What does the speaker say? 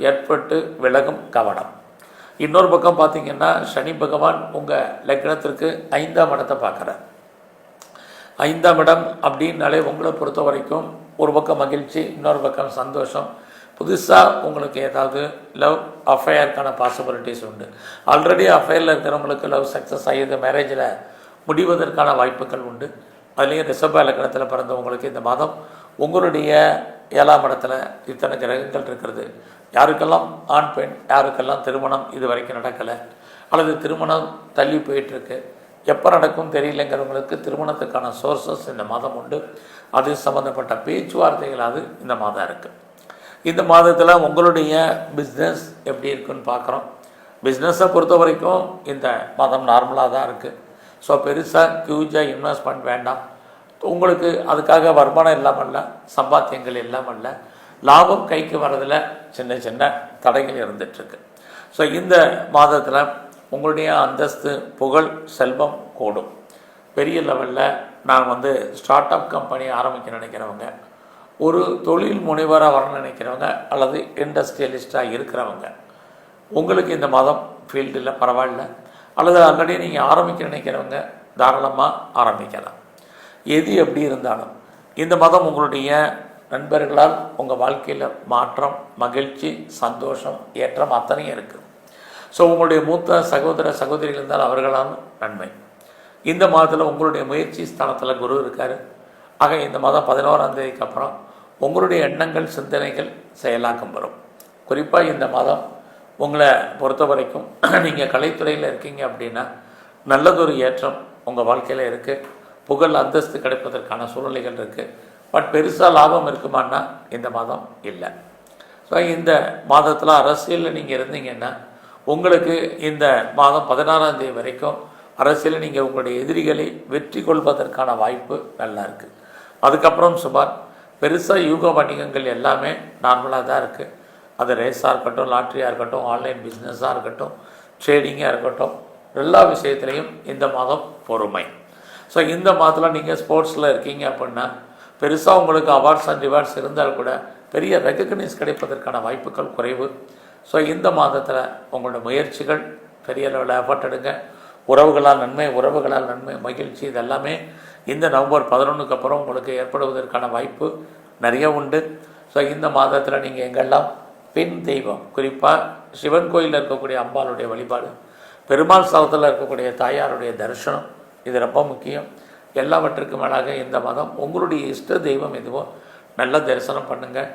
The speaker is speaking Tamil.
ஏற்பட்டு விலகும் கவனம். இன்னொரு பக்கம் பார்த்தீங்கன்னா சனி பகவான் உங்கள் லக்னத்திற்கு 5ஆம் இடத்தை பார்க்குறார். 5ஆம் இடம் அப்படின்னாலே உங்களை பொறுத்த வரைக்கும் ஒரு பக்கம் மகிழ்ச்சி, இன்னொரு பக்கம் சந்தோஷம். புதுசாக உங்களுக்கு ஏதாவது லவ் அஃபேருக்கான பாசிபிலிட்டிஸ் உண்டு. ஆல்ரெடி அஃபேரில் இருக்கிறவங்களுக்கு லவ் சக்ஸஸ் ஆகியது மேரேஜில் முடிவதற்கான வாய்ப்புகள் உண்டு. அதுலேயும் ரிஷப லக்னத்தில் பிறந்தவங்களுக்கு இந்த மாதம் உங்களுடைய 7ஆம் இடத்துல இத்தனை கிரகங்கள் இருக்கிறது. யாருக்கெல்லாம் ஆண் பெண், யாருக்கெல்லாம் திருமணம் இது வரைக்கும் நடக்கலை அல்லது திருமணம் தள்ளி போயிட்டுருக்கு, எப்போ நடக்கும் தெரியலைங்கிறவங்களுக்கு திருமணத்துக்கான சோர்ஸஸ் இந்த மாதம் உண்டு. அது சம்மந்தப்பட்ட பேச்சுவார்த்தைகளாவது இந்த மாதம் இருக்குது. இந்த மாதத்தில் உங்களுடைய பிஸ்னஸ் எப்படி இருக்குன்னு பார்க்குறோம். பிஸ்னஸை பொறுத்த வரைக்கும் இந்த மாதம் நார்மலாக தான் இருக்குது. ஸோ பெருசாக ஹியூஜாக இன்வெஸ்ட்மெண்ட் வேண்டாம். உங்களுக்கு அதுக்காக வருமானம் இல்லாமல்ல, சம்பாத்தியங்கள் இல்லாமல்ல, லாபம் கைக்கு வரதில் சின்ன சின்ன தடைகள் இருந்துகிட்ருக்கு. ஸோ இந்த மாதத்தில் உங்களுடைய அந்தஸ்து, புகழ், செல்வம் கூடும். பெரிய லெவலில் நான் ஸ்டார்ட் அப் கம்பெனி ஆரம்பிக்க நினைக்கிறவங்க, ஒரு தொழில் முனைவராக வர நினைக்கிறவங்க அல்லது இண்டஸ்ட்ரியலிஸ்டாக இருக்கிறவங்க, உங்களுக்கு இந்த மாதம் ஃபீல்டில் பரவாயில்ல. அல்லது ஆல்ரெடி நீங்கள் ஆரம்பிக்க நினைக்கிறவங்க தாராளமாக ஆரம்பிக்கலாம். எது எப்படி இருந்தாலும் இந்த மாதம் உங்களுடைய நண்பர்களால் உங்கள் வாழ்க்கையில் மாற்றம், மகிழ்ச்சி, சந்தோஷம், ஏற்றம் அத்தனையும் இருக்குது. ஸோ உங்களுடைய மூத்த சகோதர சகோதரிகள் இருந்தால் அவர்களால் நன்மை. இந்த மாதத்தில் உங்களுடைய முயற்சி ஸ்தானத்தில் குரு இருக்கார். ஆக இந்த மாதம் 11ஆம் தேதிக்கு அப்புறம் உங்களுடைய எண்ணங்கள், சிந்தனைகள் செயலாக்கம் வரும். குறிப்பாக இந்த மாதம் உங்களை பொறுத்த வரைக்கும் நீங்கள் கலைத்துறையில் இருக்கீங்க அப்படின்னா நல்லதொரு ஏற்றம் உங்கள் வாழ்க்கையில் இருக்குது. புகழ், அந்தஸ்து கிடைப்பதற்கான சூழ்நிலைகள் இருக்குது. பட் பெருசாக லாபம் இருக்குமான்னா இந்த மாதம் இல்லை. ஸோ இந்த மாதத்தில் அரசியலில் நீங்கள் இருந்தீங்கன்னா உங்களுக்கு இந்த மாதம் 16ஆம் தேதி வரைக்கும் அரசியலில் நீங்கள் உங்களுடைய எதிரிகளை வெற்றி கொள்வதற்கான வாய்ப்பு நல்லா இருக்குது. அதுக்கப்புறம் சுமார் பெருசாக யூக வணிகங்கள் எல்லாமே நார்மலாக தான் இருக்குது. அது ரேஸாக இருக்கட்டும், லாட்ரியாக இருக்கட்டும், ஆன்லைன் பிஸ்னஸாக இருக்கட்டும், ட்ரேடிங்காக இருக்கட்டும், எல்லா விஷயத்துலேயும் இந்த மாதம் பொறுமை. ஸோ இந்த மாதத்தில் நீங்கள் ஸ்போர்ட்ஸில் இருக்கீங்க அப்படின்னா பெருசாக உங்களுக்கு அவார்ட்ஸ் அண்ட் ரிவார்ட்ஸ் இருந்தால் கூட பெரிய ரெகக்னைஸ் கிடைப்பதற்கான வாய்ப்புகள் குறைவு. ஸோ இந்த மாதத்தில் உங்களோட முயற்சிகள் பெரிய லெவலில் எஃபர்ட் எடுங்க. உறவுகளால் நன்மை, மகிழ்ச்சி, இதெல்லாமே இந்த நவம்பர் 11க்கு அப்புறம் உங்களுக்கு ஏற்படுவதற்கான வாய்ப்பு நிறைய உண்டு. ஸோ இந்த மாதத்தில் நீங்கள் எங்கெல்லாம் பெண் தெய்வம், குறிப்பாக சிவன் கோயிலில் இருக்கக்கூடிய அம்பாளுடைய வழிபாடு, பெருமாள் ஸ்தலத்தில் இருக்கக்கூடிய தாயாருடைய தரிசனம், இது ரொம்ப முக்கியம். எல்லாவற்றுக்கும் மேலாக இந்த மாதம் உங்களுடைய இஷ்ட தெய்வம் எதுவோ நல்ல தரிசனம் பண்ணுங்கள்.